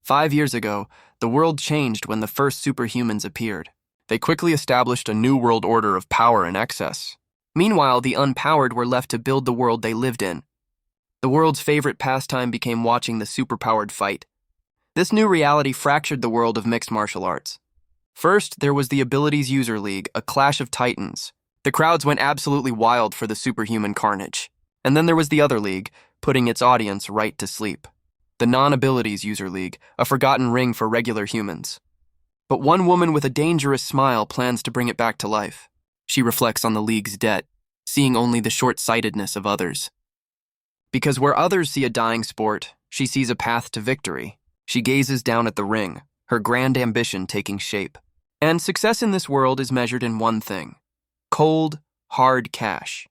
5 years ago, the world changed when the first superhumans appeared. They quickly established a new world order of power and excess. Meanwhile, the unpowered were left to build the world they lived in. The world's favorite pastime became watching the superpowered fight. This new reality fractured the world of mixed martial arts. First, there was the Abilities User League, a clash of titans. The crowds went absolutely wild for the superhuman carnage. And then there was the other league, putting its audience right to sleep. The Non-Abilities User League, a forgotten ring for regular humans. But one woman with a dangerous smile plans to bring it back to life. She reflects on the league's debt, seeing only the short-sightedness of others. Because where others see a dying sport, she sees a path to victory. She gazes down at the ring, her grand ambition taking shape. And success in this world is measured in one thing: cold, hard cash.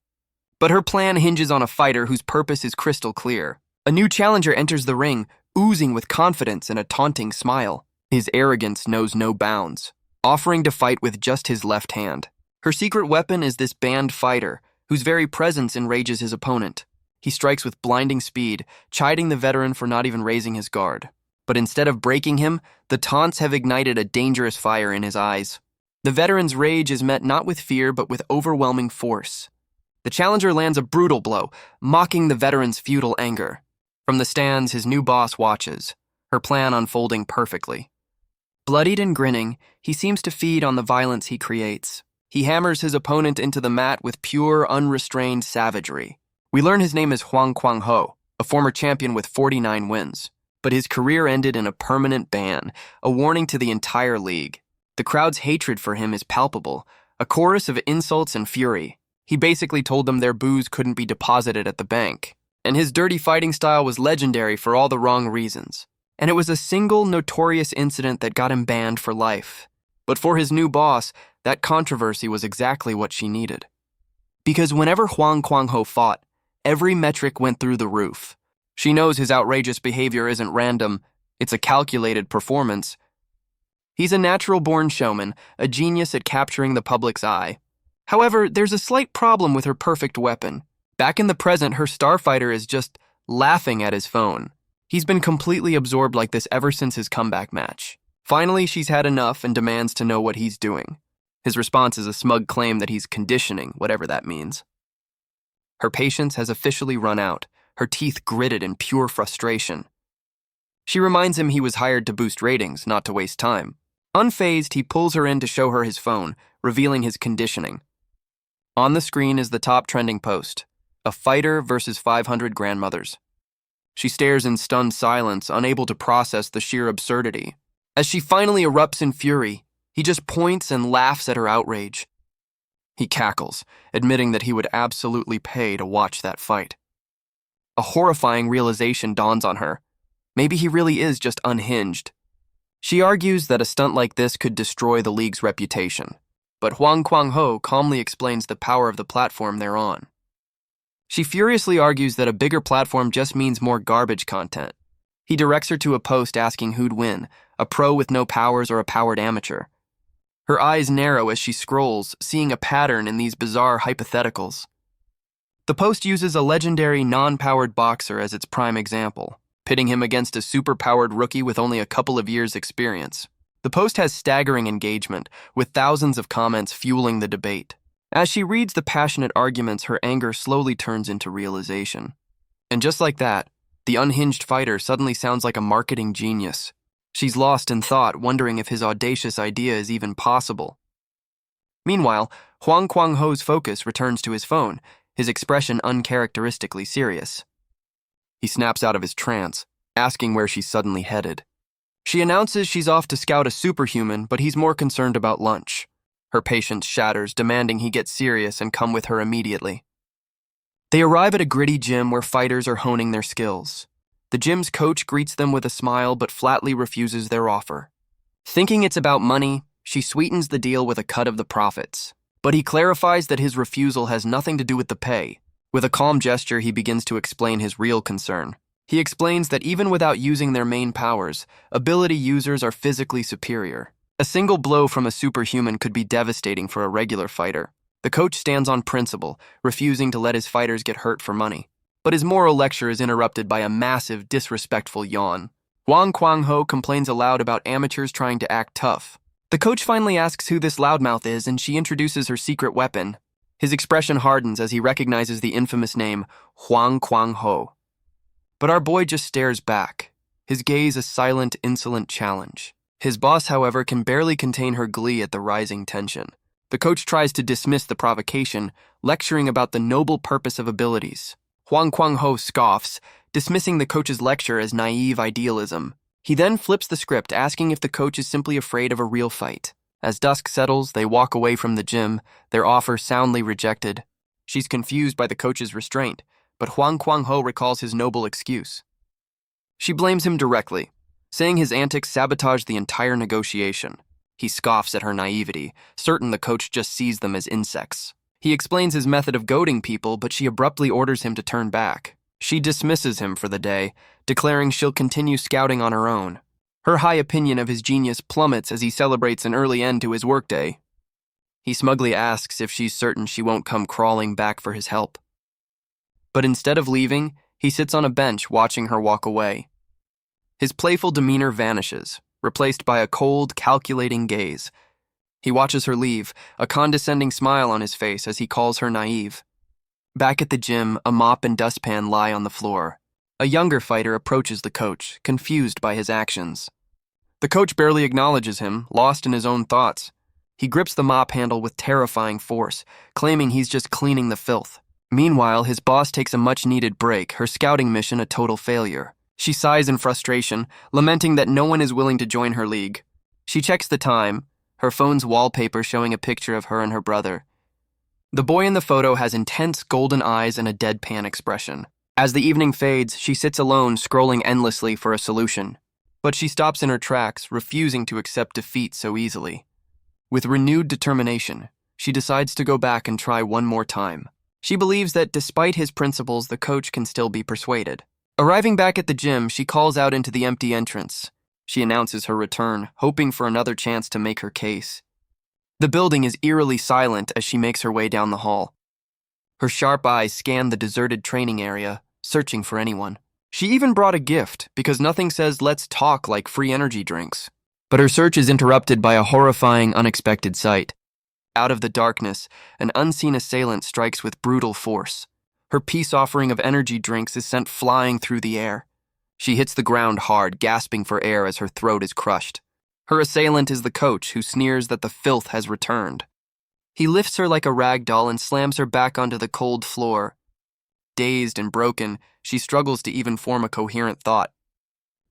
But her plan hinges on a fighter whose purpose is crystal clear. A new challenger enters the ring, oozing with confidence and a taunting smile. His arrogance knows no bounds, offering to fight with just his left hand. Her secret weapon is this banned fighter, whose very presence enrages his opponent. He strikes with blinding speed, chiding the veteran for not even raising his guard. But instead of breaking him, the taunts have ignited a dangerous fire in his eyes. The veteran's rage is met not with fear, but with overwhelming force. The challenger lands a brutal blow, mocking the veteran's futile anger. From the stands, his new boss watches, her plan unfolding perfectly. Bloodied and grinning, he seems to feed on the violence he creates. He hammers his opponent into the mat with pure, unrestrained savagery. We learn his name is Huang Kwang-ho, a former champion with 49 wins. But his career ended in a permanent ban, a warning to the entire league. The crowd's hatred for him is palpable, a chorus of insults and fury. He basically told them their booze couldn't be deposited at the bank. And his dirty fighting style was legendary for all the wrong reasons. And it was a single notorious incident that got him banned for life. But for his new boss, that controversy was exactly what she needed. Because whenever Huang Kwang-ho fought, every metric went through the roof. She knows his outrageous behavior isn't random, it's a calculated performance. He's a natural-born showman, a genius at capturing the public's eye. However, there's a slight problem with her perfect weapon. Back in the present, her starfighter is just laughing at his phone. He's been completely absorbed like this ever since his comeback match. Finally, she's had enough and demands to know what he's doing. His response is a smug claim that he's conditioning, whatever that means. Her patience has officially run out, her teeth gritted in pure frustration. She reminds him he was hired to boost ratings, not to waste time. Unfazed, he pulls her in to show her his phone, revealing his conditioning. On the screen is the top trending post: a fighter versus 500 grandmothers. She stares in stunned silence, unable to process the sheer absurdity. As she finally erupts in fury, he just points and laughs at her outrage. He cackles, admitting that he would absolutely pay to watch that fight. A horrifying realization dawns on her. Maybe he really is just unhinged. She argues that a stunt like this could destroy the league's reputation, but Huang Kwang-ho calmly explains the power of the platform they're on. She furiously argues that a bigger platform just means more garbage content. He directs her to a post asking who'd win, a pro with no powers or a powered amateur. Her eyes narrow as she scrolls, seeing a pattern in these bizarre hypotheticals. The post uses a legendary non-powered boxer as its prime example, pitting him against a super-powered rookie with only a couple of years' experience. The post has staggering engagement, with thousands of comments fueling the debate. As she reads the passionate arguments, her anger slowly turns into realization. And just like that, the unhinged fighter suddenly sounds like a marketing genius. She's lost in thought, wondering if his audacious idea is even possible. Meanwhile, Huang Kwang-ho's focus returns to his phone, his expression uncharacteristically serious. He snaps out of his trance, asking where she's suddenly headed. She announces she's off to scout a superhuman, but he's more concerned about lunch. Her patience shatters, demanding he get serious and come with her immediately. They arrive at a gritty gym where fighters are honing their skills. The gym's coach greets them with a smile but flatly refuses their offer. Thinking it's about money, she sweetens the deal with a cut of the profits. But he clarifies that his refusal has nothing to do with the pay. With a calm gesture, he begins to explain his real concern. He explains that even without using their main powers, ability users are physically superior. A single blow from a superhuman could be devastating for a regular fighter. The coach stands on principle, refusing to let his fighters get hurt for money. But his moral lecture is interrupted by a massive, disrespectful yawn. Wang Kwang-ho complains aloud about amateurs trying to act tough. The coach finally asks who this loudmouth is, and she introduces her secret weapon. His expression hardens as he recognizes the infamous name Wang Kwang-ho. But our boy just stares back, his gaze a silent, insolent challenge. His boss, however, can barely contain her glee at the rising tension. The coach tries to dismiss the provocation, lecturing about the noble purpose of abilities. Wang Kwang-ho scoffs, dismissing the coach's lecture as naive idealism. He then flips the script, asking if the coach is simply afraid of a real fight. As dusk settles, they walk away from the gym, their offer soundly rejected. She's confused by the coach's restraint, but Wang Kwang-ho recalls his noble excuse. She blames him directly, saying his antics sabotaged the entire negotiation. He scoffs at her naivety, certain the coach just sees them as insects. He explains his method of goading people, but she abruptly orders him to turn back. She dismisses him for the day, declaring she'll continue scouting on her own. Her high opinion of his genius plummets as he celebrates an early end to his workday. He smugly asks if she's certain she won't come crawling back for his help. But instead of leaving, he sits on a bench watching her walk away. His playful demeanor vanishes, replaced by a cold, calculating gaze. He watches her leave, a condescending smile on his face as he calls her naive. Back at the gym, a mop and dustpan lie on the floor. A younger fighter approaches the coach, confused by his actions. The coach barely acknowledges him, lost in his own thoughts. He grips the mop handle with terrifying force, claiming he's just cleaning the filth. Meanwhile, his boss takes a much-needed break, her scouting mission a total failure. She sighs in frustration, lamenting that no one is willing to join her league. She checks the time, her phone's wallpaper showing a picture of her and her brother. The boy in the photo has intense golden eyes and a deadpan expression. As the evening fades, she sits alone, scrolling endlessly for a solution. But she stops in her tracks, refusing to accept defeat so easily. With renewed determination, she decides to go back and try one more time. She believes that despite his principles, the coach can still be persuaded. Arriving back at the gym, she calls out into the empty entrance. She announces her return, hoping for another chance to make her case. The building is eerily silent as she makes her way down the hall. Her sharp eyes scan the deserted training area, searching for anyone. She even brought a gift, because nothing says let's talk like free energy drinks. But her search is interrupted by a horrifying, unexpected sight. Out of the darkness, an unseen assailant strikes with brutal force. Her peace offering of energy drinks is sent flying through the air. She hits the ground hard, gasping for air as her throat is crushed. Her assailant is the coach, who sneers that the filth has returned. He lifts her like a rag doll and slams her back onto the cold floor. Dazed and broken, she struggles to even form a coherent thought.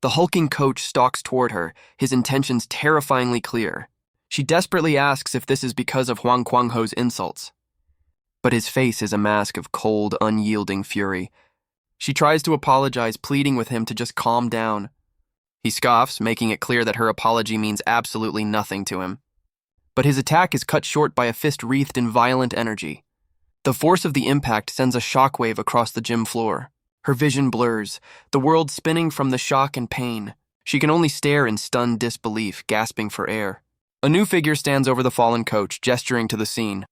The hulking coach stalks toward her, his intentions terrifyingly clear. She desperately asks if this is because of Wang Kwang-ho's insults. But his face is a mask of cold, unyielding fury. She tries to apologize, pleading with him to just calm down. He scoffs, making it clear that her apology means absolutely nothing to him. But his attack is cut short by a fist wreathed in violent energy. The force of the impact sends a shockwave across the gym floor. Her vision blurs, the world spinning from the shock and pain. She can only stare in stunned disbelief, gasping for air. A new figure stands over the fallen coach, gesturing to the scene.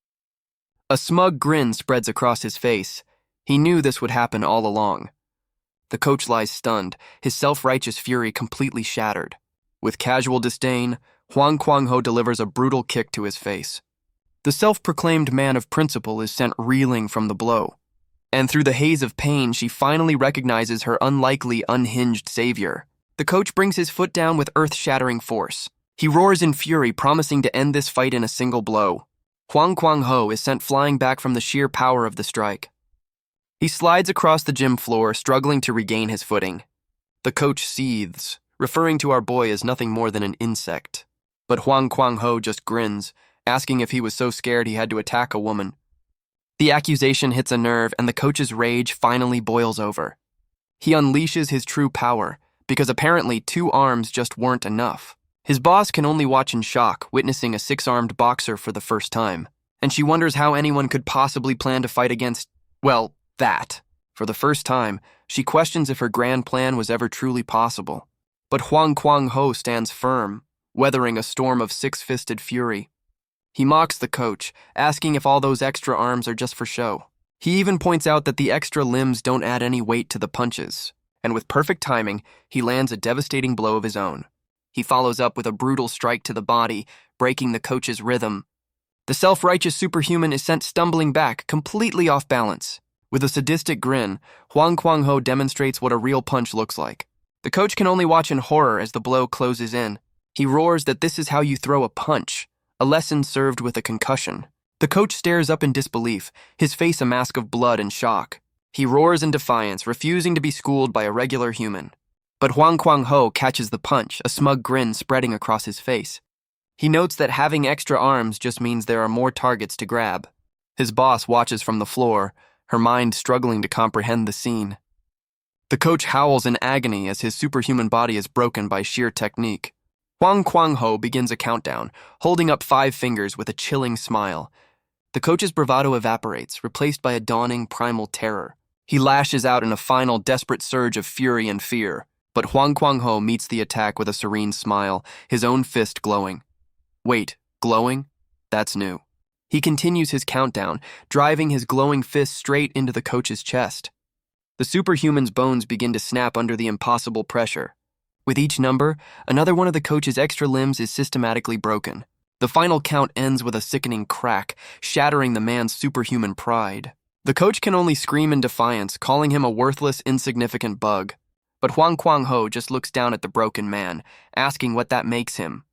A smug grin spreads across his face. He knew this would happen all along. The coach lies stunned, his self-righteous fury completely shattered. With casual disdain, Wang Kwang-ho delivers a brutal kick to his face. The self-proclaimed man of principle is sent reeling from the blow. And through the haze of pain, she finally recognizes her unlikely, unhinged savior. The coach brings his foot down with earth-shattering force. He roars in fury, promising to end this fight in a single blow. Wang Kwang-ho is sent flying back from the sheer power of the strike. He slides across the gym floor, struggling to regain his footing. The coach seethes, referring to our boy as nothing more than an insect. But Wang Kwang-ho just grins, asking if he was so scared he had to attack a woman. The accusation hits a nerve, and the coach's rage finally boils over. He unleashes his true power, because apparently 2 arms just weren't enough. His boss can only watch in shock, witnessing a 6-armed boxer for the first time. And she wonders how anyone could possibly plan to fight against, well, that. For the first time, she questions if her grand plan was ever truly possible. But Wang Kwang-ho stands firm, weathering a storm of 6-fisted fury. He mocks the coach, asking if all those extra arms are just for show. He even points out that the extra limbs don't add any weight to the punches, and with perfect timing, he lands a devastating blow of his own. He follows up with a brutal strike to the body, breaking the coach's rhythm. The self-righteous superhuman is sent stumbling back, completely off balance. With a sadistic grin, Huang Kuang-ho demonstrates what a real punch looks like. The coach can only watch in horror as the blow closes in. He roars that this is how you throw a punch, a lesson served with a concussion. The coach stares up in disbelief, his face a mask of blood and shock. He roars in defiance, refusing to be schooled by a regular human. But Huang Kuang-ho catches the punch, a smug grin spreading across his face. He notes that having extra arms just means there are more targets to grab. His boss watches from the floor, her mind struggling to comprehend the scene. The coach howls in agony as his superhuman body is broken by sheer technique. Huang Kuang-ho begins a countdown, holding up 5 fingers with a chilling smile. The coach's bravado evaporates, replaced by a dawning primal terror. He lashes out in a final desperate surge of fury and fear, but Huang Kuang-ho meets the attack with a serene smile, his own fist glowing. Wait, glowing? That's new. He continues his countdown, driving his glowing fist straight into the coach's chest. The superhuman's bones begin to snap under the impossible pressure. With each number, another one of the coach's extra limbs is systematically broken. The final count ends with a sickening crack, shattering the man's superhuman pride. The coach can only scream in defiance, calling him a worthless, insignificant bug. But Huang Kuang-ho just looks down at the broken man, asking what that makes him.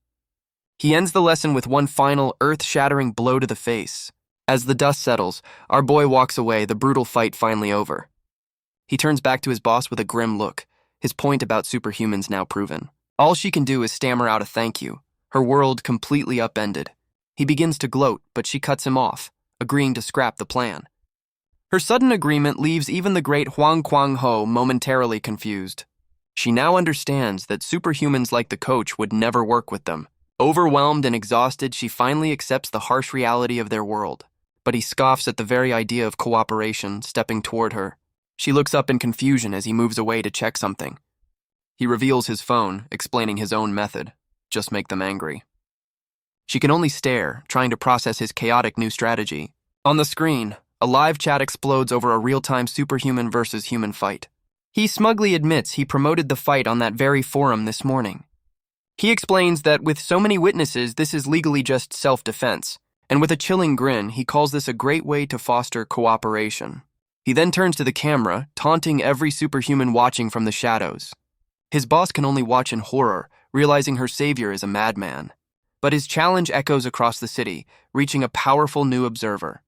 He ends the lesson with one final, earth-shattering blow to the face. As the dust settles, our boy walks away, the brutal fight finally over. He turns back to his boss with a grim look, his point about superhumans now proven. All she can do is stammer out a thank you, her world completely upended. He begins to gloat, but she cuts him off, agreeing to scrap the plan. Her sudden agreement leaves even the great Huang Kuang-ho momentarily confused. She now understands that superhumans like the coach would never work with them. Overwhelmed and exhausted, she finally accepts the harsh reality of their world. But he scoffs at the very idea of cooperation, stepping toward her. She looks up in confusion as he moves away to check something. He reveals his phone, explaining his own method. Just make them angry. She can only stare, trying to process his chaotic new strategy. On the screen, a live chat explodes over a real-time superhuman versus human fight. He smugly admits he promoted the fight on that very forum this morning. He explains that with so many witnesses, this is legally just self-defense, and with a chilling grin, he calls this a great way to foster cooperation. He then turns to the camera, taunting every superhuman watching from the shadows. His boss can only watch in horror, realizing her savior is a madman. But his challenge echoes across the city, reaching a powerful new observer.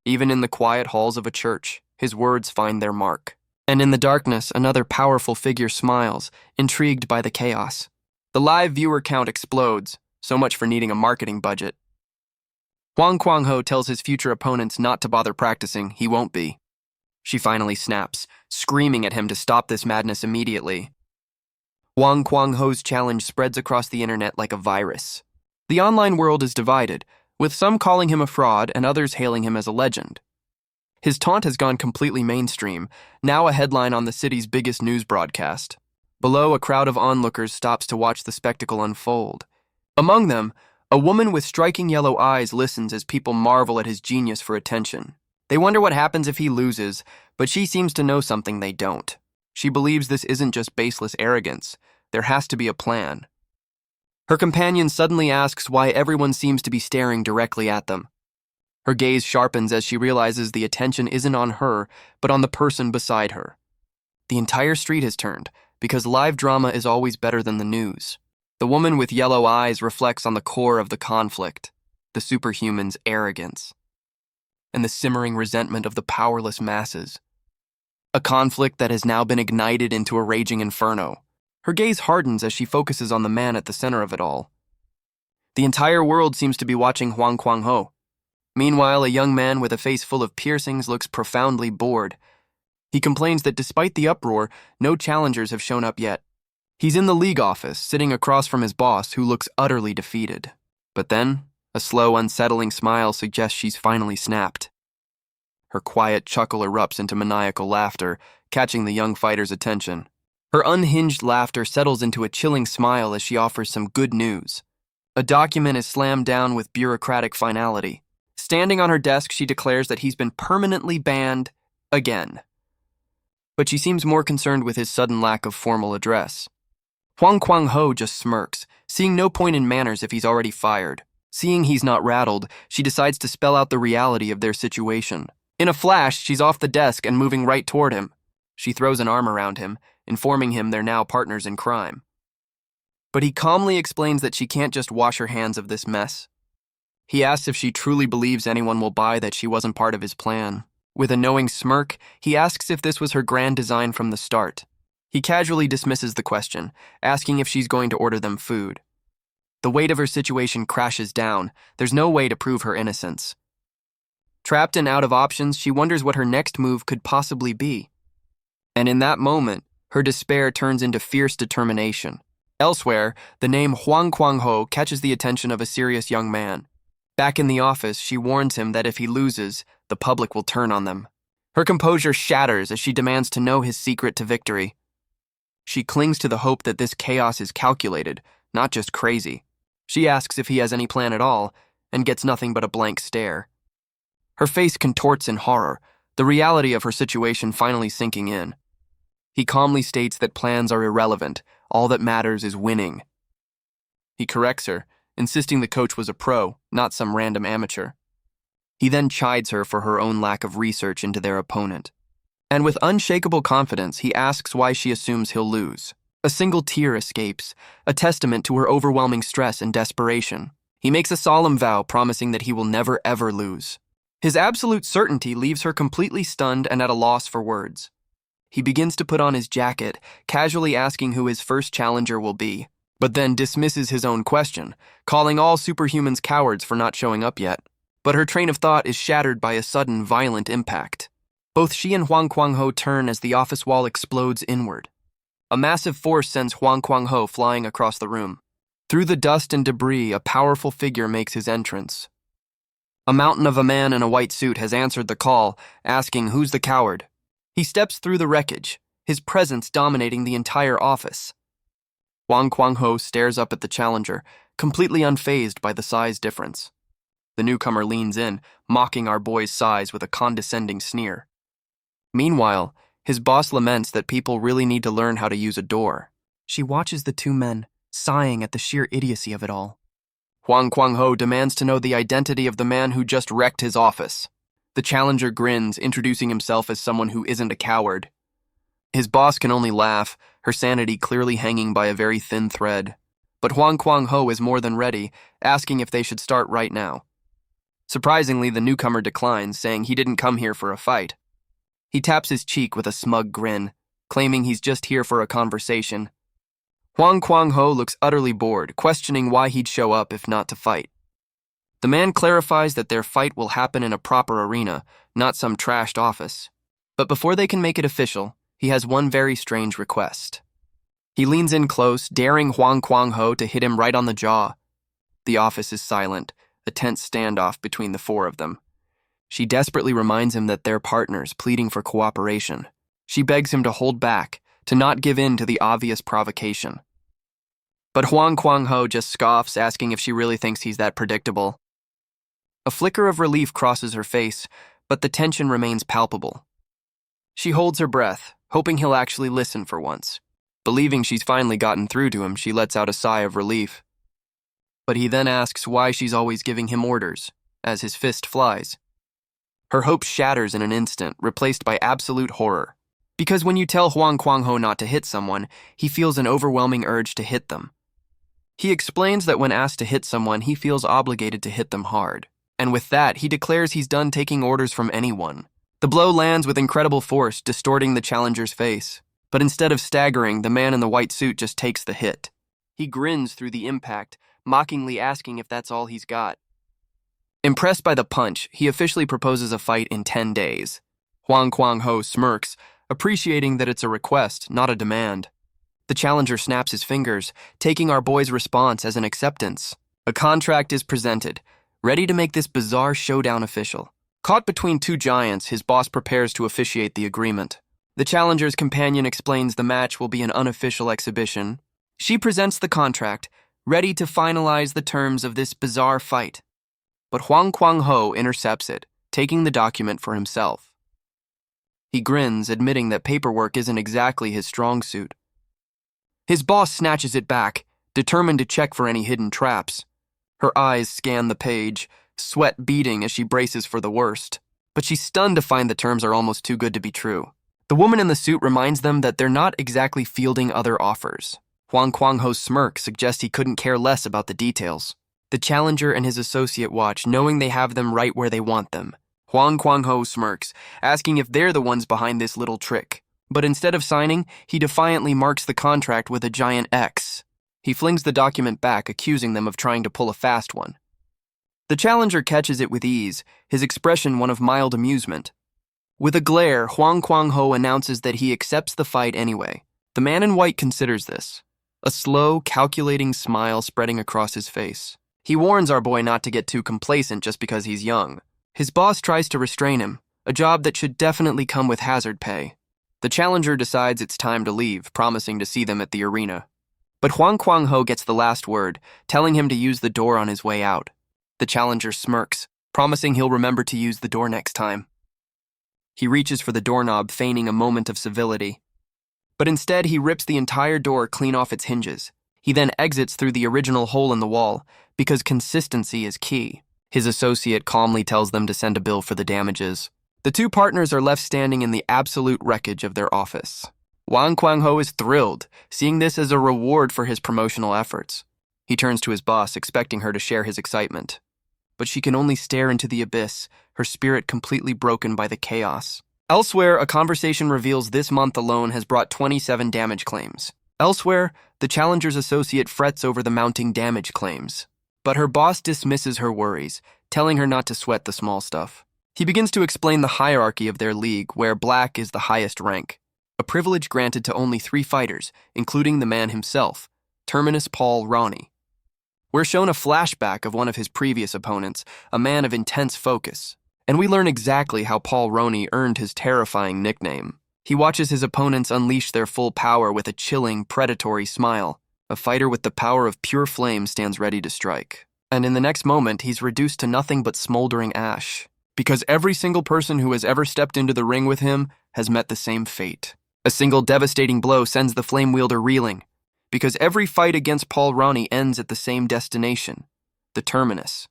Even in the quiet halls of a church, his words find their mark. And in the darkness, another powerful figure smiles, intrigued by the chaos. The live viewer count explodes, so much for needing a marketing budget. Huang Kuang-ho tells his future opponents not to bother practicing, he won't be. She finally snaps, screaming at him to stop this madness immediately. Huang Kuang-ho's challenge spreads across the internet like a virus. The online world is divided, with some calling him a fraud and others hailing him as a legend. His taunt has gone completely mainstream, now a headline on the city's biggest news broadcast. Below, a crowd of onlookers stops to watch the spectacle unfold. Among them, a woman with striking yellow eyes listens as people marvel at his genius for attention. They wonder what happens if he loses, but she seems to know something they don't. She believes this isn't just baseless arrogance. There has to be a plan. Her companion suddenly asks why everyone seems to be staring directly at them. Her gaze sharpens as she realizes the attention isn't on her, but on the person beside her. The entire street has turned, because live drama is always better than the news. The woman with yellow eyes reflects on the core of the conflict, the superhuman's arrogance, and the simmering resentment of the powerless masses. A conflict that has now been ignited into a raging inferno. Her gaze hardens as she focuses on the man at the center of it all. The entire world seems to be watching Huang Kuang-ho. Meanwhile, a young man with a face full of piercings looks profoundly bored. He complains that despite the uproar, no challengers have shown up yet. He's in the league office, sitting across from his boss, who looks utterly defeated. But then, a slow, unsettling smile suggests she's finally snapped. Her quiet chuckle erupts into maniacal laughter, catching the young fighter's attention. Her unhinged laughter settles into a chilling smile as she offers some good news. A document is slammed down with bureaucratic finality. Standing on her desk, she declares that he's been permanently banned again. but she seems more concerned with his sudden lack of formal address. Huang Kwang-ho just smirks, seeing no point in manners if he's already fired. Seeing he's not rattled, she decides to spell out the reality of their situation. In a flash, she's off the desk and moving right toward him. She throws an arm around him, informing him they're now partners in crime. But he calmly explains that she can't just wash her hands of this mess. He asks if she truly believes anyone will buy that she wasn't part of his plan. With a knowing smirk, he asks if this was her grand design from the start. He casually dismisses the question, asking if she's going to order them food. The weight of her situation crashes down. There's no way to prove her innocence. Trapped and out of options, she wonders what her next move could possibly be. And in that moment, her despair turns into fierce determination. Elsewhere, the name Huang Kwang-ho catches the attention of a serious young man. Back in the office, she warns him that if he loses, the public will turn on them. Her composure shatters as she demands to know his secret to victory. She clings to the hope that this chaos is calculated, not just crazy. She asks if he has any plan at all, and gets nothing but a blank stare. Her face contorts in horror, the reality of her situation finally sinking in. He calmly states that plans are irrelevant, all that matters is winning. He corrects her, insisting the coach was a pro, not some random amateur. He then chides her for her own lack of research into their opponent. And with unshakable confidence, he asks why she assumes he'll lose. A single tear escapes, a testament to her overwhelming stress and desperation. He makes a solemn vow, promising that he will never ever lose. His absolute certainty leaves her completely stunned and at a loss for words. He begins to put on his jacket, casually asking who his first challenger will be, but then dismisses his own question, calling all superhumans cowards for not showing up yet. But her train of thought is shattered by a sudden, violent impact. Both she and Huang Kwang-ho turn as the office wall explodes inward. A massive force sends Huang Kwang-ho flying across the room. Through the dust and debris, a powerful figure makes his entrance. A mountain of a man in a white suit has answered the call, asking who's the coward. He steps through the wreckage, his presence dominating the entire office. Huang Kwang-ho stares up at the challenger, completely unfazed by the size difference. The newcomer leans in, mocking our boy's size with a condescending sneer. Meanwhile, his boss laments that people really need to learn how to use a door. She watches the two men, sighing at the sheer idiocy of it all. Huang Kwang-ho demands to know the identity of the man who just wrecked his office. The challenger grins, introducing himself as someone who isn't a coward. His boss can only laugh, her sanity clearly hanging by a very thin thread. But Huang Kwang-ho is more than ready, asking if they should start right now. Surprisingly, the newcomer declines, saying he didn't come here for a fight. He taps his cheek with a smug grin, claiming he's just here for a conversation. Huang Kwang-ho looks utterly bored, questioning why he'd show up if not to fight. The man clarifies that their fight will happen in a proper arena, not some trashed office. But before they can make it official, he has one very strange request. He leans in close, daring Huang Kwang-ho to hit him right on the jaw. The office is silent, a tense standoff between the four of them. She desperately reminds him that they're partners, pleading for cooperation. She begs him to hold back, to not give in to the obvious provocation. But Huang Kwang-ho just scoffs, asking if she really thinks he's that predictable. A flicker of relief crosses her face, but the tension remains palpable. She holds her breath, hoping he'll actually listen for once. Believing she's finally gotten through to him, she lets out a sigh of relief. But he then asks why she's always giving him orders, as his fist flies. Her hope shatters in an instant, replaced by absolute horror. Because when you tell Huang Kwang-ho not to hit someone, he feels an overwhelming urge to hit them. He explains that when asked to hit someone, he feels obligated to hit them hard. And with that, he declares he's done taking orders from anyone. The blow lands with incredible force, distorting the challenger's face. But instead of staggering, the man in the white suit just takes the hit. He grins through the impact, mockingly asking if that's all he's got. Impressed by the punch, he officially proposes a fight in 10 days. Huang Kwang-ho smirks, appreciating that it's a request, not a demand. The challenger snaps his fingers, taking our boy's response as an acceptance. A contract is presented, ready to make this bizarre showdown official. Caught between two giants, his boss prepares to officiate the agreement. The challenger's companion explains the match will be an unofficial exhibition. She presents the contract, ready to finalize the terms of this bizarre fight. But Huang Kwang-ho intercepts it, taking the document for himself. He grins, admitting that paperwork isn't exactly his strong suit. His boss snatches it back, determined to check for any hidden traps. Her eyes scan the page, sweat beading as she braces for the worst. But she's stunned to find the terms are almost too good to be true. The woman in the suit reminds them that they're not exactly fielding other offers. Huang Kwang-ho's smirk suggests he couldn't care less about the details. The challenger and his associate watch, knowing they have them right where they want them. Huang Kwang-ho smirks, asking if they're the ones behind this little trick. But instead of signing, he defiantly marks the contract with a giant X. He flings the document back, accusing them of trying to pull a fast one. The challenger catches it with ease, his expression one of mild amusement. With a glare, Huang Kwang-ho announces that he accepts the fight anyway. The man in white considers this, a slow, calculating smile spreading across his face. He warns our boy not to get too complacent just because he's young. His boss tries to restrain him, a job that should definitely come with hazard pay. The challenger decides it's time to leave, promising to see them at the arena. But Huang Kwang-ho gets the last word, telling him to use the door on his way out. The challenger smirks, promising he'll remember to use the door next time. He reaches for the doorknob, feigning a moment of civility. But instead, he rips the entire door clean off its hinges. He then exits through the original hole in the wall, because consistency is key. His associate calmly tells them to send a bill for the damages. The two partners are left standing in the absolute wreckage of their office. Huang Kwang-ho is thrilled, seeing this as a reward for his promotional efforts. He turns to his boss, expecting her to share his excitement. But she can only stare into the abyss, her spirit completely broken by the chaos. Elsewhere, a conversation reveals this month alone has brought 27 damage claims. Elsewhere, the challenger's associate frets over the mounting damage claims. But her boss dismisses her worries, telling her not to sweat the small stuff. He begins to explain the hierarchy of their league, where black is the highest rank, a privilege granted to only 3 fighters, including the man himself, Terminus Paul Ronnie. We're shown a flashback of one of his previous opponents, a man of intense focus, and we learn exactly how Paul Ronnie earned his terrifying nickname. He watches his opponents unleash their full power with a chilling, predatory smile. A fighter with the power of pure flame stands ready to strike. And in the next moment, he's reduced to nothing but smoldering ash. Because every single person who has ever stepped into the ring with him has met the same fate. A single devastating blow sends the flame wielder reeling. Because every fight against Paul Ronnie ends at the same destination, the terminus.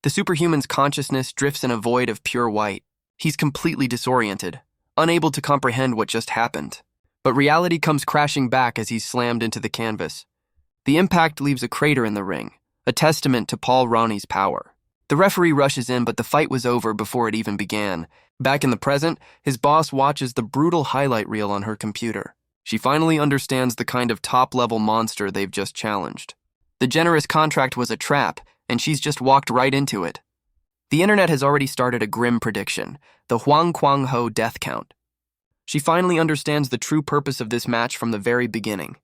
The superhuman's consciousness drifts in a void of pure white. He's completely disoriented, unable to comprehend what just happened. But reality comes crashing back as he's slammed into the canvas. The impact leaves a crater in the ring, a testament to Paul Ronnie's power. The referee rushes in, but the fight was over before it even began. Back in the present, his boss watches the brutal highlight reel on her computer. She finally understands the kind of top-level monster they've just challenged. The generous contract was a trap, and she's just walked right into it. The internet has already started a grim prediction, the Huang Kwang-ho death count. She finally understands the true purpose of this match from the very beginning.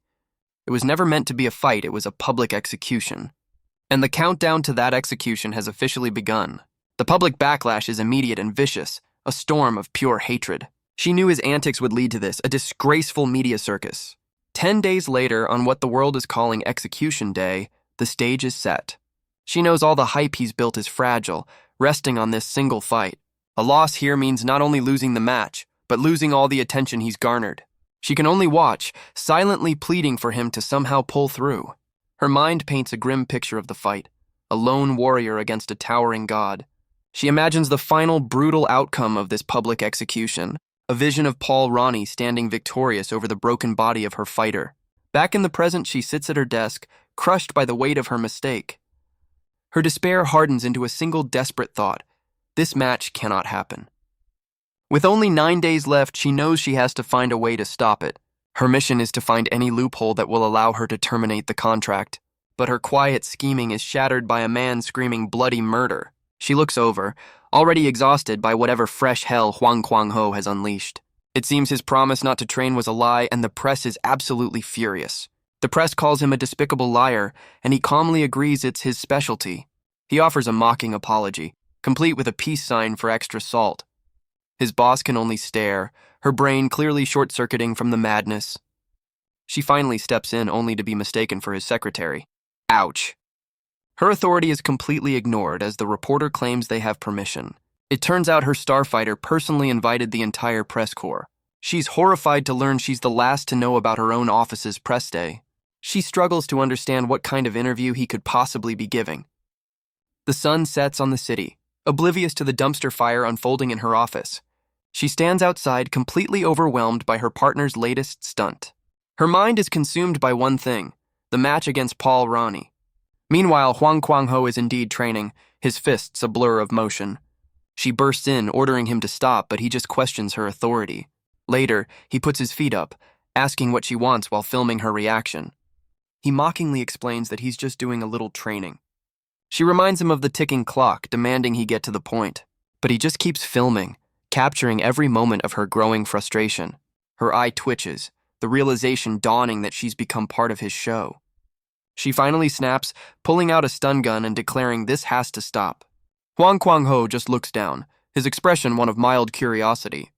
It was never meant to be a fight, it was a public execution. And the countdown to that execution has officially begun. The public backlash is immediate and vicious, a storm of pure hatred. She knew his antics would lead to this, a disgraceful media circus. 10 days later, on what the world is calling Execution Day, the stage is set. She knows all the hype he's built is fragile, resting on this single fight. A loss here means not only losing the match, but losing all the attention he's garnered. She can only watch, silently pleading for him to somehow pull through. Her mind paints a grim picture of the fight, a lone warrior against a towering god. She imagines the final brutal outcome of this public execution, a vision of Paul Ronnie standing victorious over the broken body of her fighter. Back in the present, she sits at her desk, crushed by the weight of her mistake. Her despair hardens into a single desperate thought. This match cannot happen. With only 9 days left, she knows she has to find a way to stop it. Her mission is to find any loophole that will allow her to terminate the contract. But her quiet scheming is shattered by a man screaming bloody murder. She looks over, already exhausted by whatever fresh hell Huang Kwang-ho has unleashed. It seems his promise not to train was a lie, and the press is absolutely furious. The press calls him a despicable liar, and he calmly agrees it's his specialty. He offers a mocking apology, complete with a peace sign for extra salt. His boss can only stare, her brain clearly short-circuiting from the madness. She finally steps in only to be mistaken for his secretary. Ouch. Her authority is completely ignored as the reporter claims they have permission. It turns out her starfighter personally invited the entire press corps. She's horrified to learn she's the last to know about her own office's press day. She struggles to understand what kind of interview he could possibly be giving. The sun sets on the city, oblivious to the dumpster fire unfolding in her office. She stands outside, completely overwhelmed by her partner's latest stunt. Her mind is consumed by one thing, the match against Paul Ronnie. Meanwhile, Huang Kuang-ho is indeed training, his fists a blur of motion. She bursts in, ordering him to stop, but he just questions her authority. Later, he puts his feet up, asking what she wants while filming her reaction. He mockingly explains that he's just doing a little training. She reminds him of the ticking clock, demanding he get to the point. But he just keeps filming, capturing every moment of her growing frustration. Her eye twitches, the realization dawning that she's become part of his show. She finally snaps, pulling out a stun gun and declaring this has to stop. Huang Kuang-ho just looks down, his expression one of mild curiosity.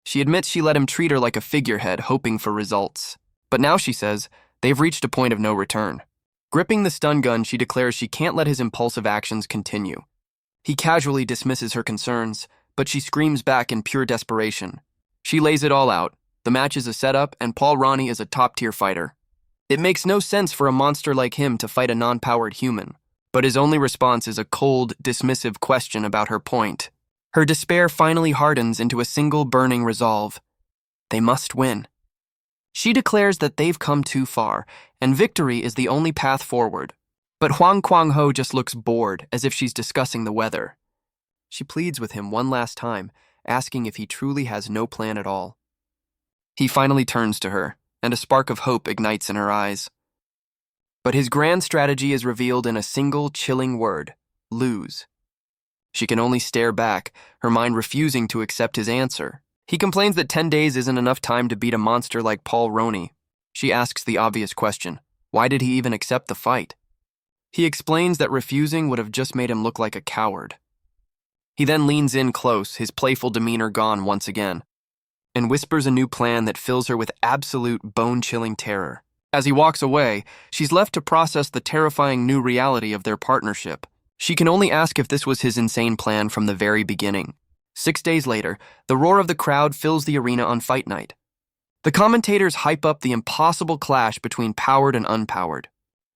She admits she let him treat her like a figurehead, hoping for results. But now she says they've reached a point of no return. Gripping the stun gun, she declares she can't let his impulsive actions continue. He casually dismisses her concerns, but she screams back in pure desperation. She lays it all out. The match is a setup, and Paul Ronnie is a top-tier fighter. It makes no sense for a monster like him to fight a non-powered human, but his only response is a cold, dismissive question about her point. Her despair finally hardens into a single burning resolve. They must win. She declares that they've come too far, and victory is the only path forward. But Huang Kuang-ho just looks bored, as if she's discussing the weather. She pleads with him one last time, asking if he truly has no plan at all. He finally turns to her, and a spark of hope ignites in her eyes. But his grand strategy is revealed in a single chilling word: lose. She can only stare back, her mind refusing to accept his answer. He complains that 10 days isn't enough time to beat a monster like Paul Ronnie. She asks the obvious question: why did he even accept the fight? He explains that refusing would have just made him look like a coward. He then leans in close, his playful demeanor gone once again, and whispers a new plan that fills her with absolute bone-chilling terror. As he walks away, she's left to process the terrifying new reality of their partnership. She can only ask if this was his insane plan from the very beginning. 6 days later, the roar of the crowd fills the arena on fight night. The commentators hype up the impossible clash between powered and unpowered.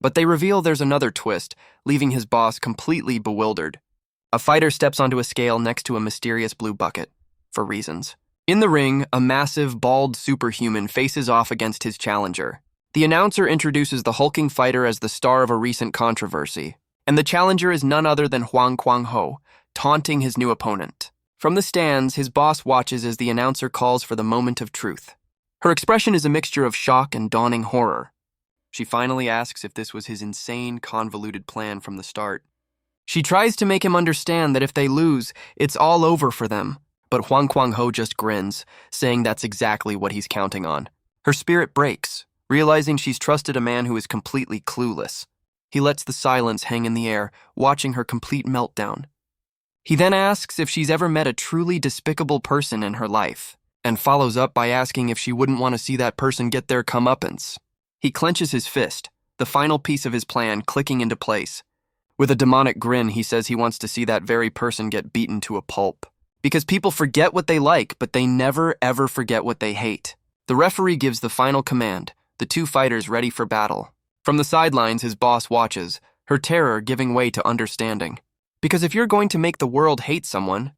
But they reveal there's another twist, leaving his boss completely bewildered. A fighter steps onto a scale next to a mysterious blue bucket, for reasons. In the ring, a massive, bald superhuman faces off against his challenger. The announcer introduces the hulking fighter as the star of a recent controversy, and the challenger is none other than Huang Kuang-ho, taunting his new opponent. From the stands, his boss watches as the announcer calls for the moment of truth. Her expression is a mixture of shock and dawning horror. She finally asks if this was his insane, convoluted plan from the start. She tries to make him understand that if they lose, it's all over for them. But Huang Kuang-ho just grins, saying that's exactly what he's counting on. Her spirit breaks, realizing she's trusted a man who is completely clueless. He lets the silence hang in the air, watching her complete meltdown. He then asks if she's ever met a truly despicable person in her life, and follows up by asking if she wouldn't want to see that person get their comeuppance. He clenches his fist, the final piece of his plan clicking into place. With a demonic grin, he says he wants to see that very person get beaten to a pulp. Because people forget what they like, but they never, ever forget what they hate. The referee gives the final command, the two fighters ready for battle. From the sidelines, his boss watches, her terror giving way to understanding. Because if you're going to make the world hate someone...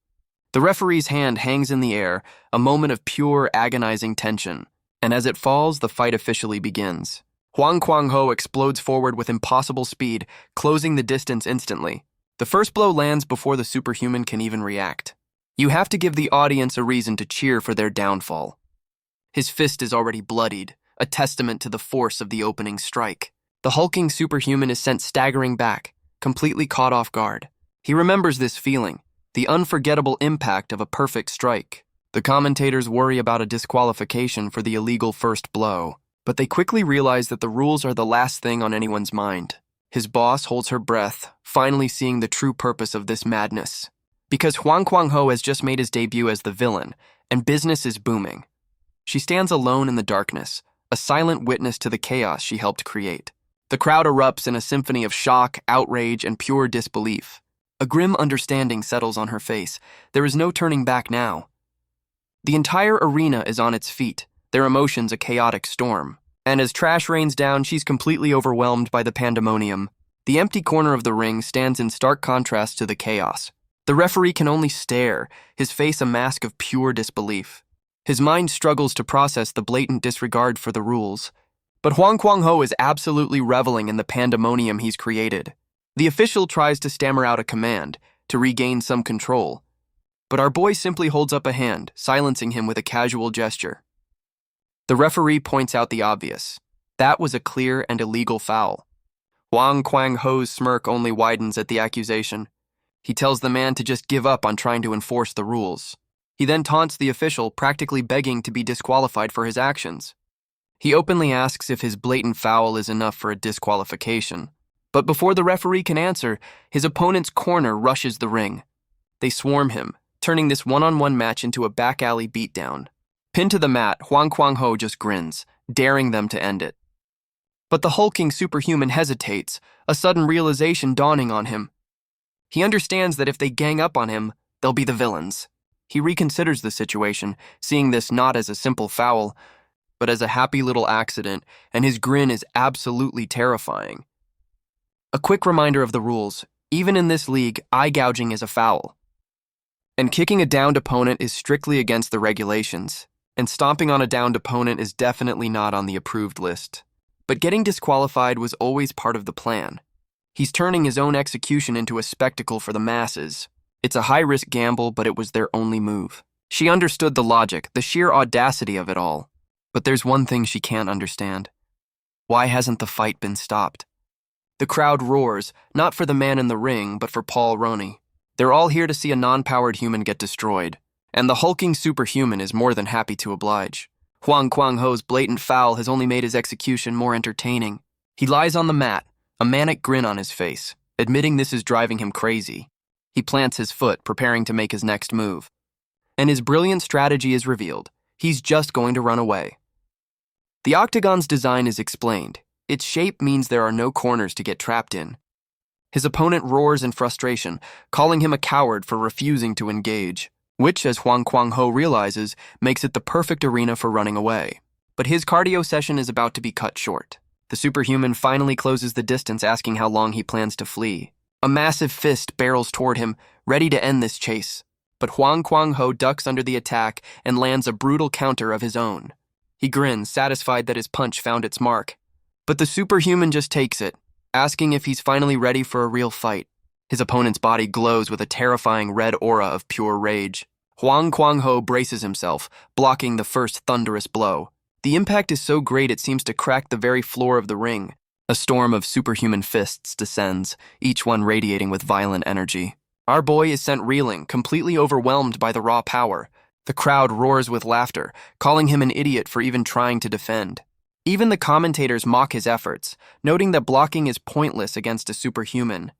The referee's hand hangs in the air, a moment of pure, agonizing tension. And as it falls, the fight officially begins. Huang Kuang-ho explodes forward with impossible speed, closing the distance instantly. The first blow lands before the superhuman can even react. You have to give the audience a reason to cheer for their downfall. His fist is already bloodied, a testament to the force of the opening strike. The hulking superhuman is sent staggering back, completely caught off guard. He remembers this feeling, the unforgettable impact of a perfect strike. The commentators worry about a disqualification for the illegal first blow, but they quickly realize that the rules are the last thing on anyone's mind. His boss holds her breath, finally seeing the true purpose of this madness. Because Huang Kuang-ho has just made his debut as the villain, and business is booming. She stands alone in the darkness, a silent witness to the chaos she helped create. The crowd erupts in a symphony of shock, outrage, and pure disbelief. A grim understanding settles on her face. There is no turning back now. The entire arena is on its feet, their emotions a chaotic storm. And as trash rains down, she's completely overwhelmed by the pandemonium. The empty corner of the ring stands in stark contrast to the chaos. The referee can only stare, his face a mask of pure disbelief. His mind struggles to process the blatant disregard for the rules. But Huang Kuang-ho is absolutely reveling in the pandemonium he's created. The official tries to stammer out a command, to regain some control. But our boy simply holds up a hand, silencing him with a casual gesture. The referee points out the obvious. That was a clear and illegal foul. Huang Kuang-ho's smirk only widens at the accusation. He tells the man to just give up on trying to enforce the rules. He then taunts the official, practically begging to be disqualified for his actions. He openly asks if his blatant foul is enough for a disqualification. But before the referee can answer, his opponent's corner rushes the ring. They swarm him, turning this one-on-one match into a back-alley beatdown. Pinned to the mat, Huang Kuang-ho just grins, daring them to end it. But the hulking superhuman hesitates, a sudden realization dawning on him. He understands that if they gang up on him, they'll be the villains. He reconsiders the situation, seeing this not as a simple foul, but as a happy little accident, and his grin is absolutely terrifying. A quick reminder of the rules. Even in this league, eye gouging is a foul. And kicking a downed opponent is strictly against the regulations, and stomping on a downed opponent is definitely not on the approved list. But getting disqualified was always part of the plan. He's turning his own execution into a spectacle for the masses. It's a high-risk gamble, but it was their only move. She understood the logic, the sheer audacity of it all. But there's one thing she can't understand. Why hasn't the fight been stopped? The crowd roars, not for the man in the ring, but for Paul Roney. They're all here to see a non-powered human get destroyed, and the hulking superhuman is more than happy to oblige. Huang Kuang-ho's blatant foul has only made his execution more entertaining. He lies on the mat, a manic grin on his face, admitting this is driving him crazy. He plants his foot, preparing to make his next move. And his brilliant strategy is revealed. He's just going to run away. The octagon's design is explained. Its shape means there are no corners to get trapped in. His opponent roars in frustration, calling him a coward for refusing to engage, which, as Huang Kuang-ho realizes, makes it the perfect arena for running away. But his cardio session is about to be cut short. The superhuman finally closes the distance, asking how long he plans to flee. A massive fist barrels toward him, ready to end this chase. But Huang Kuang-ho ducks under the attack and lands a brutal counter of his own. He grins, satisfied that his punch found its mark. But the superhuman just takes it, asking if he's finally ready for a real fight. His opponent's body glows with a terrifying red aura of pure rage. Huang Kuang-ho braces himself, blocking the first thunderous blow. The impact is so great it seems to crack the very floor of the ring. A storm of superhuman fists descends, each one radiating with violent energy. Our boy is sent reeling, completely overwhelmed by the raw power. The crowd roars with laughter, calling him an idiot for even trying to defend. Even the commentators mock his efforts, noting that blocking is pointless against a superhuman.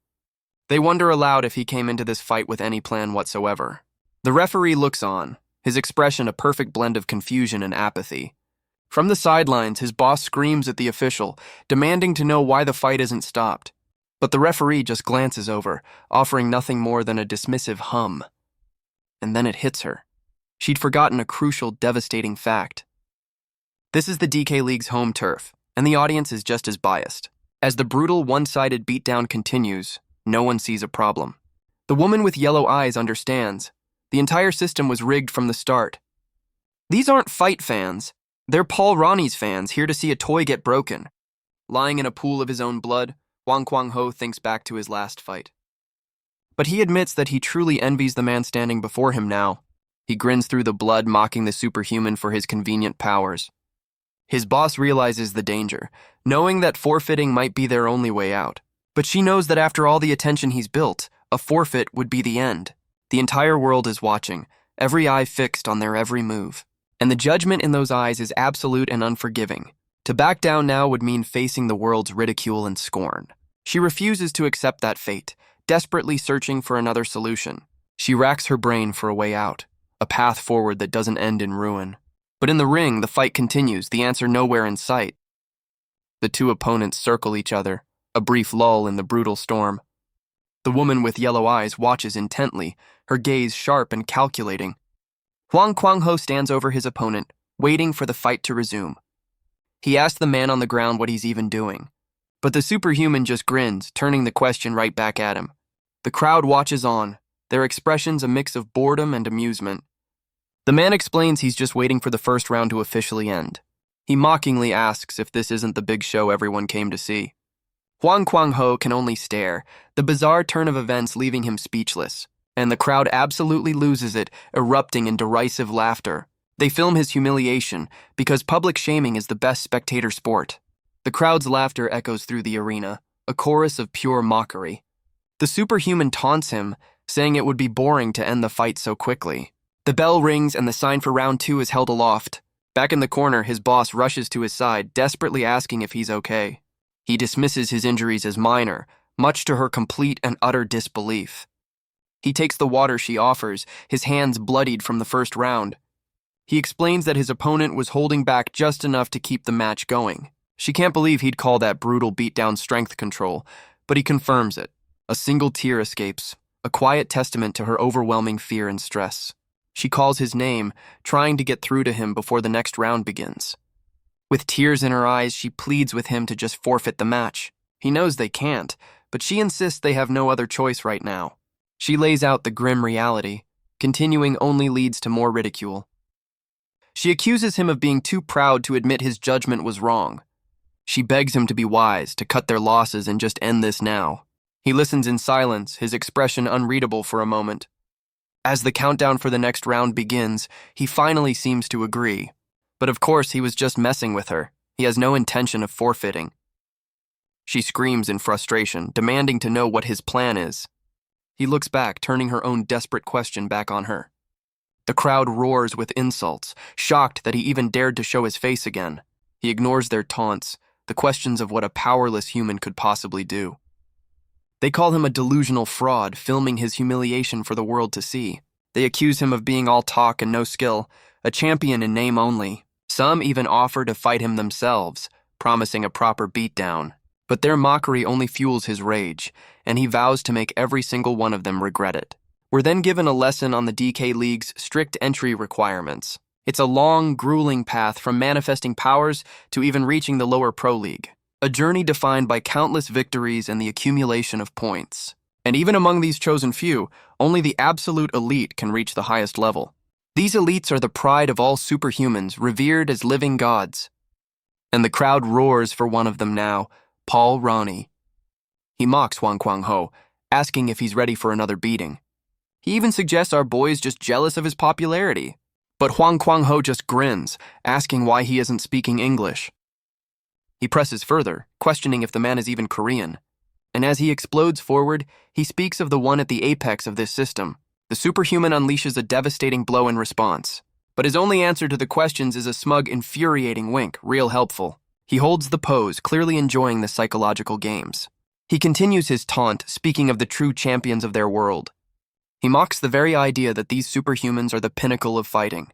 They wonder aloud if he came into this fight with any plan whatsoever. The referee looks on, his expression a perfect blend of confusion and apathy. From the sidelines, his boss screams at the official, demanding to know why the fight isn't stopped. But the referee just glances over, offering nothing more than a dismissive hum. And then it hits her. She'd forgotten a crucial, devastating fact. This is the DK League's home turf, and the audience is just as biased. As the brutal, one-sided beatdown continues, no one sees a problem. The woman with yellow eyes understands. The entire system was rigged from the start. These aren't fight fans. They're Paul Roney's fans, here to see a toy get broken. Lying in a pool of his own blood, Huang Kuang-ho thinks back to his last fight. But he admits that he truly envies the man standing before him now. He grins through the blood, mocking the superhuman for his convenient powers. His boss realizes the danger, knowing that forfeiting might be their only way out. But she knows that after all the attention he's built, a forfeit would be the end. The entire world is watching, every eye fixed on their every move. And the judgment in those eyes is absolute and unforgiving. To back down now would mean facing the world's ridicule and scorn. She refuses to accept that fate, desperately searching for another solution. She racks her brain for a way out, a path forward that doesn't end in ruin. But in the ring, the fight continues, the answer nowhere in sight. The two opponents circle each other, a brief lull in the brutal storm. The woman with yellow eyes watches intently, her gaze sharp and calculating. Huang Kuang-ho stands over his opponent, waiting for the fight to resume. He asks the man on the ground what he's even doing. But the superhuman just grins, turning the question right back at him. The crowd watches on, their expressions a mix of boredom and amusement. The man explains he's just waiting for the first round to officially end. He mockingly asks if this isn't the big show everyone came to see. Huang Kuang-ho can only stare, the bizarre turn of events leaving him speechless, and the crowd absolutely loses it, erupting in derisive laughter. They film his humiliation, because public shaming is the best spectator sport. The crowd's laughter echoes through the arena, a chorus of pure mockery. The superhuman taunts him, saying it would be boring to end the fight so quickly. The bell rings and the sign for round 2 is held aloft. Back in the corner, his boss rushes to his side, desperately asking if he's okay. He dismisses his injuries as minor, much to her complete and utter disbelief. He takes the water she offers, his hands bloodied from the first round. He explains that his opponent was holding back just enough to keep the match going. She can't believe he'd call that brutal beatdown strength control, but he confirms it. A single tear escapes, a quiet testament to her overwhelming fear and stress. She calls his name, trying to get through to him before the next round begins. With tears in her eyes, she pleads with him to just forfeit the match. He knows they can't, but she insists they have no other choice right now. She lays out the grim reality. Continuing only leads to more ridicule. She accuses him of being too proud to admit his judgment was wrong. She begs him to be wise, to cut their losses and just end this now. He listens in silence, his expression unreadable for a moment. As the countdown for the next round begins, he finally seems to agree. But of course, he was just messing with her. He has no intention of forfeiting. She screams in frustration, demanding to know what his plan is. He looks back, turning her own desperate question back on her. The crowd roars with insults, shocked that he even dared to show his face again. He ignores their taunts, the questions of what a powerless human could possibly do. They call him a delusional fraud, filming his humiliation for the world to see. They accuse him of being all talk and no skill, a champion in name only. Some even offer to fight him themselves, promising a proper beatdown. But their mockery only fuels his rage, and he vows to make every single one of them regret it. We're then given a lesson on the DK League's strict entry requirements. It's a long, grueling path from manifesting powers to even reaching the lower Pro League. A journey defined by countless victories and the accumulation of points. And even among these chosen few, only the absolute elite can reach the highest level. These elites are the pride of all superhumans, revered as living gods. And the crowd roars for one of them now, Paul Ronnie. He mocks Huang Kuang-ho, asking if he's ready for another beating. He even suggests our boy's just jealous of his popularity. But Huang Kuang-ho just grins, asking why he isn't speaking English. He presses further, questioning if the man is even Korean. And as he explodes forward, he speaks of the one at the apex of this system. The superhuman unleashes a devastating blow in response. But his only answer to the questions is a smug, infuriating wink, real helpful. He holds the pose, clearly enjoying the psychological games. He continues his taunt, speaking of the true champions of their world. He mocks the very idea that these superhumans are the pinnacle of fighting.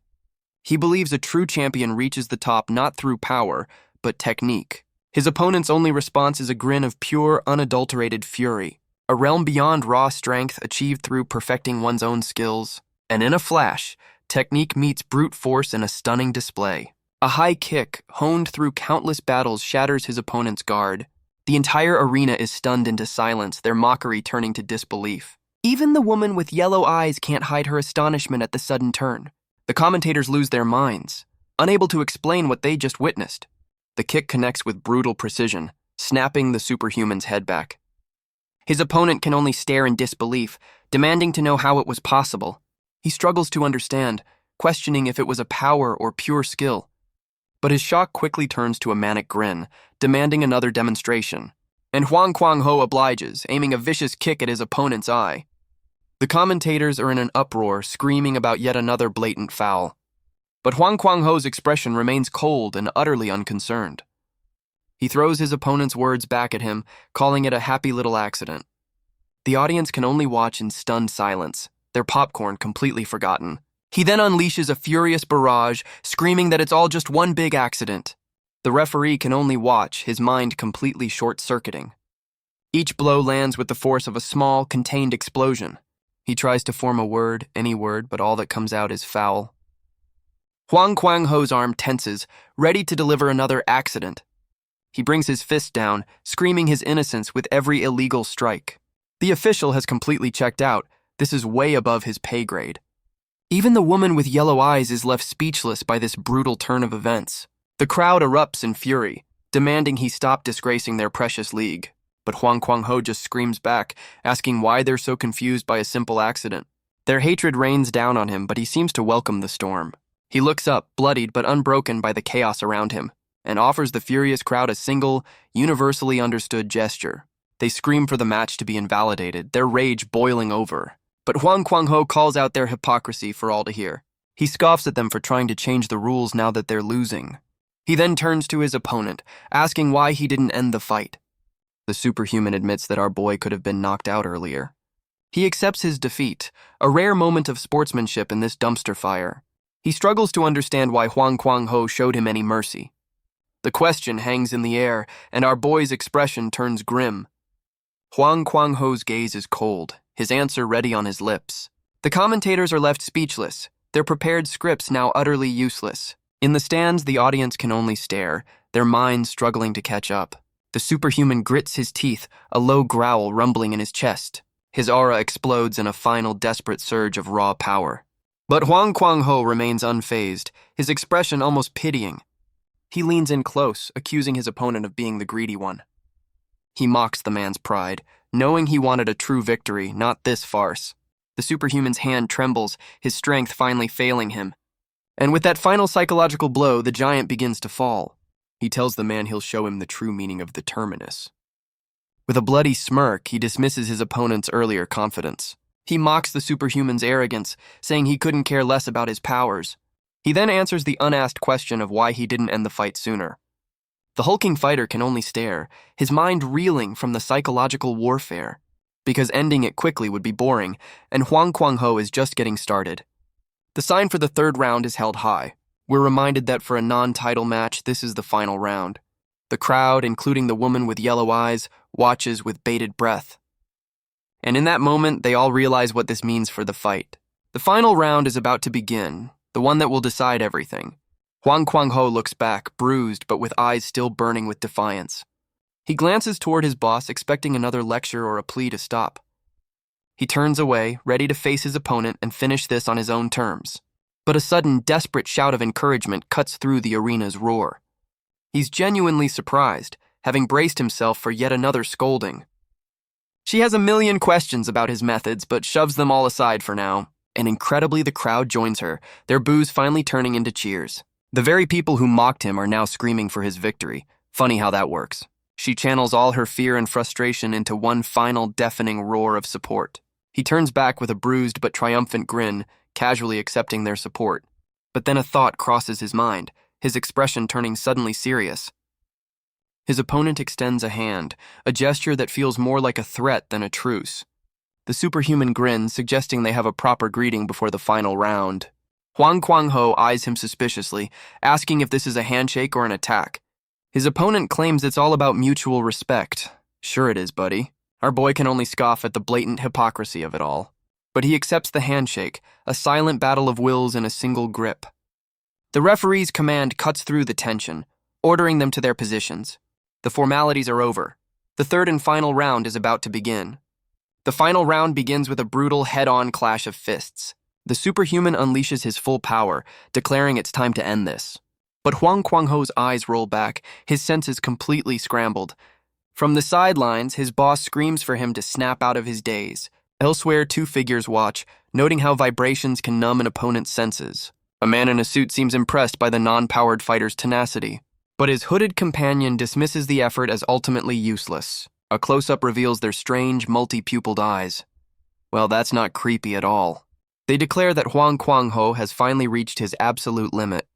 He believes a true champion reaches the top not through power, but technique. His opponent's only response is a grin of pure, unadulterated fury, a realm beyond raw strength achieved through perfecting one's own skills. And in a flash, technique meets brute force in a stunning display. A high kick, honed through countless battles, shatters his opponent's guard. The entire arena is stunned into silence, their mockery turning to disbelief. Even the woman with yellow eyes can't hide her astonishment at the sudden turn. The commentators lose their minds, unable to explain what they just witnessed. The kick connects with brutal precision, snapping the superhuman's head back. His opponent can only stare in disbelief, demanding to know how it was possible. He struggles to understand, questioning if it was a power or pure skill. But his shock quickly turns to a manic grin, demanding another demonstration. And Huang Kuang-ho obliges, aiming a vicious kick at his opponent's eye. The commentators are in an uproar, screaming about yet another blatant foul. But Huang Kuang-ho's expression remains cold and utterly unconcerned. He throws his opponent's words back at him, calling it a happy little accident. The audience can only watch in stunned silence, their popcorn completely forgotten. He then unleashes a furious barrage, screaming that it's all just one big accident. The referee can only watch, his mind completely short-circuiting. Each blow lands with the force of a small, contained explosion. He tries to form a word, any word, but all that comes out is foul. Huang Kuang-ho's arm tenses, ready to deliver another accident. He brings his fist down, screaming his innocence with every illegal strike. The official has completely checked out. This is way above his pay grade. Even the woman with yellow eyes is left speechless by this brutal turn of events. The crowd erupts in fury, demanding he stop disgracing their precious league. But Huang Kuang-ho just screams back, asking why they're so confused by a simple accident. Their hatred rains down on him, but he seems to welcome the storm. He looks up, bloodied but unbroken by the chaos around him, and offers the furious crowd a single, universally understood gesture. They scream for the match to be invalidated, their rage boiling over. But Huang Kuang-ho calls out their hypocrisy for all to hear. He scoffs at them for trying to change the rules now that they're losing. He then turns to his opponent, asking why he didn't end the fight. The superhuman admits that our boy could have been knocked out earlier. He accepts his defeat, a rare moment of sportsmanship in this dumpster fire. He struggles to understand why Huang Kuang-ho showed him any mercy. The question hangs in the air, and our boy's expression turns grim. Huang Kuang-ho's gaze is cold, his answer ready on his lips. The commentators are left speechless, their prepared scripts now utterly useless. In the stands, the audience can only stare, their minds struggling to catch up. The superhuman grits his teeth, a low growl rumbling in his chest. His aura explodes in a final desperate surge of raw power. But Huang Kuang-ho remains unfazed, his expression almost pitying. He leans in close, accusing his opponent of being the greedy one. He mocks the man's pride, knowing he wanted a true victory, not this farce. The superhuman's hand trembles, his strength finally failing him. And with that final psychological blow, the giant begins to fall. He tells the man he'll show him the true meaning of the terminus. With a bloody smirk, he dismisses his opponent's earlier confidence. He mocks the superhuman's arrogance, saying he couldn't care less about his powers. He then answers the unasked question of why he didn't end the fight sooner. The hulking fighter can only stare, his mind reeling from the psychological warfare, because ending it quickly would be boring, and Huang Kuang-ho is just getting started. The sign for the third round is held high. We're reminded that for a non-title match, this is the final round. The crowd, including the woman with yellow eyes, watches with bated breath. And in that moment, they all realize what this means for the fight. The final round is about to begin, the one that will decide everything. Huang Kuang-ho looks back, bruised but with eyes still burning with defiance. He glances toward his boss, expecting another lecture or a plea to stop. He turns away, ready to face his opponent and finish this on his own terms. But a sudden, desperate shout of encouragement cuts through the arena's roar. He's genuinely surprised, having braced himself for yet another scolding. She has a million questions about his methods, but shoves them all aside for now. And incredibly, the crowd joins her, their boos finally turning into cheers. The very people who mocked him are now screaming for his victory. Funny how that works. She channels all her fear and frustration into one final deafening roar of support. He turns back with a bruised but triumphant grin, casually accepting their support. But then a thought crosses his mind, his expression turning suddenly serious. His opponent extends a hand, a gesture that feels more like a threat than a truce. The superhuman grins, suggesting they have a proper greeting before the final round. Huang Kuang-ho eyes him suspiciously, asking if this is a handshake or an attack. His opponent claims it's all about mutual respect. Sure it is, buddy. Our boy can only scoff at the blatant hypocrisy of it all. But he accepts the handshake, a silent battle of wills in a single grip. The referee's command cuts through the tension, ordering them to their positions. The formalities are over. The third and final round is about to begin. The final round begins with a brutal head-on clash of fists. The superhuman unleashes his full power, declaring it's time to end this. But Huang Kuang-ho's eyes roll back, his senses completely scrambled. From the sidelines, his boss screams for him to snap out of his daze. Elsewhere, two figures watch, noting how vibrations can numb an opponent's senses. A man in a suit seems impressed by the non-powered fighter's tenacity. But his hooded companion dismisses the effort as ultimately useless. A close-up reveals their strange, multi-pupiled eyes. Well, that's not creepy at all. They declare that Huang Kuang-ho has finally reached his absolute limit.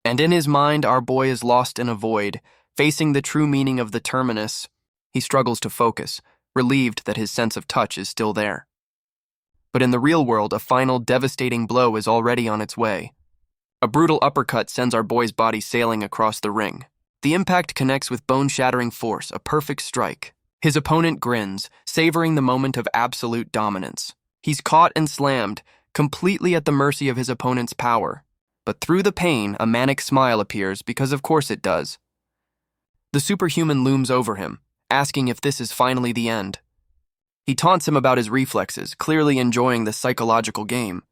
And in his mind, our boy is lost in a void, facing the true meaning of the terminus. He struggles to focus, relieved that his sense of touch is still there. But in the real world, a final devastating blow is already on its way. A brutal uppercut sends our boy's body sailing across the ring. The impact connects with bone-shattering force, a perfect strike. His opponent grins, savoring the moment of absolute dominance. He's caught and slammed, completely at the mercy of his opponent's power. But through the pain, a manic smile appears, because of course it does. The superhuman looms over him, asking if this is finally the end. He taunts him about his reflexes, clearly enjoying the psychological game.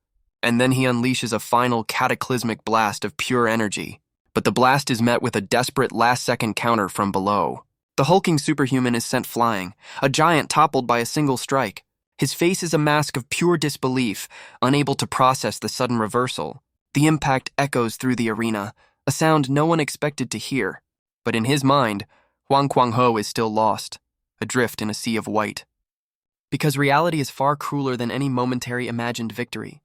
And then he unleashes a final cataclysmic blast of pure energy. But the blast is met with a desperate last-second counter from below. The hulking superhuman is sent flying, a giant toppled by a single strike. His face is a mask of pure disbelief, unable to process the sudden reversal. The impact echoes through the arena, a sound no one expected to hear. But in his mind, Huang Kuang-ho is still lost, adrift in a sea of white. Because reality is far crueler than any momentary imagined victory.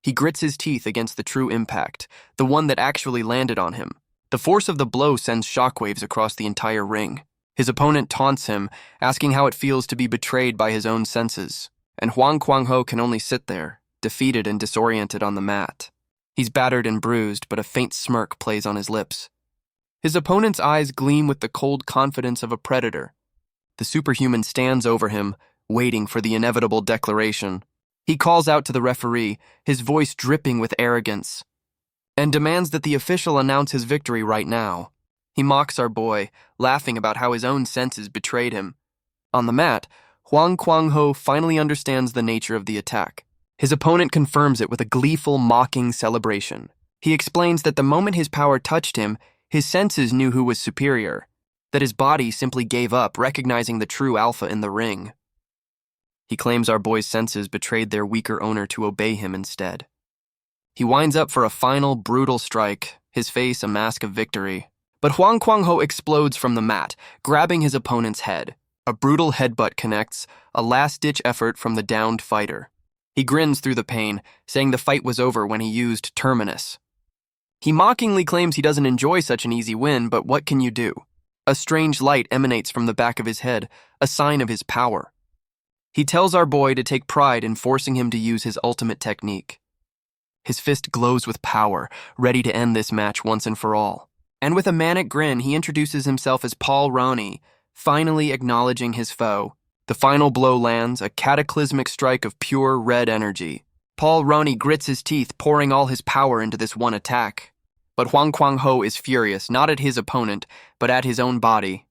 He grits his teeth against the true impact, the one that actually landed on him. The force of the blow sends shockwaves across the entire ring. His opponent taunts him, asking how it feels to be betrayed by his own senses. And Huang Kuang-ho can only sit there, defeated and disoriented on the mat. He's battered and bruised, but a faint smirk plays on his lips. His opponent's eyes gleam with the cold confidence of a predator. The superhuman stands over him, waiting for the inevitable declaration. He calls out to the referee, his voice dripping with arrogance, and demands that the official announce his victory right now. He mocks our boy, laughing about how his own senses betrayed him. On the mat, Huang Kuang-ho finally understands the nature of the attack. His opponent confirms it with a gleeful, mocking celebration. He explains that the moment his power touched him, his senses knew who was superior, that his body simply gave up, recognizing the true alpha in the ring. He claims our boy's senses betrayed their weaker owner to obey him instead. He winds up for a final, brutal strike, his face a mask of victory. But Huang Kuang-ho explodes from the mat, grabbing his opponent's head. A brutal headbutt connects, a last-ditch effort from the downed fighter. He grins through the pain, saying the fight was over when he used terminus. He mockingly claims he doesn't enjoy such an easy win, but what can you do? A strange light emanates from the back of his head, a sign of his power. He tells our boy to take pride in forcing him to use his ultimate technique. His fist glows with power, ready to end this match once and for all. And with a manic grin, he introduces himself as Paul Ronnie, finally acknowledging his foe. The final blow lands, a cataclysmic strike of pure red energy. Paul Ronnie grits his teeth, pouring all his power into this one attack. But Huang Kuang-ho is furious, not at his opponent, but at his own body.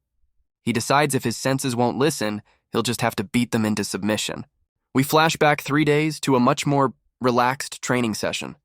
He decides if his senses won't listen, he'll just have to beat them into submission. We flash back 3 days to a much more relaxed training session.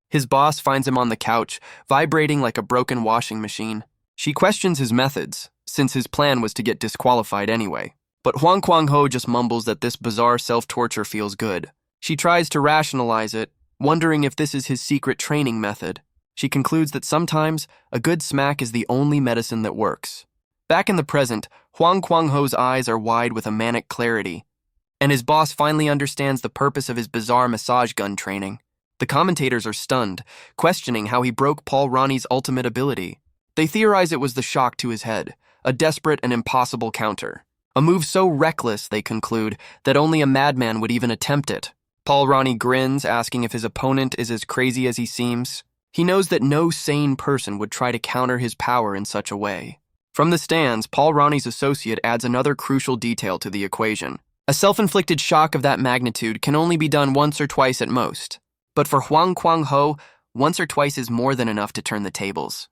His boss finds him on the couch, vibrating like a broken washing machine. She questions his methods, since his plan was to get disqualified anyway. But Huang Kuang-ho just mumbles that this bizarre self-torture feels good. She tries to rationalize it, wondering if this is his secret training method. She concludes that sometimes a good smack is the only medicine that works. Back in the present, Huang Kuang-ho's eyes are wide with a manic clarity, and his boss finally understands the purpose of his bizarre massage gun training. The commentators are stunned, questioning how he broke Paul Ronnie's ultimate ability. They theorize it was the shock to his head, a desperate and impossible counter. A move so reckless, they conclude, that only a madman would even attempt it. Paul Ronnie grins, asking if his opponent is as crazy as he seems. He knows that no sane person would try to counter his power in such a way. From the stands, Paul Ronnie's associate adds another crucial detail to the equation. A self-inflicted shock of that magnitude can only be done once or twice at most. But for Huang Kuang-ho, once or twice is more than enough to turn the tables.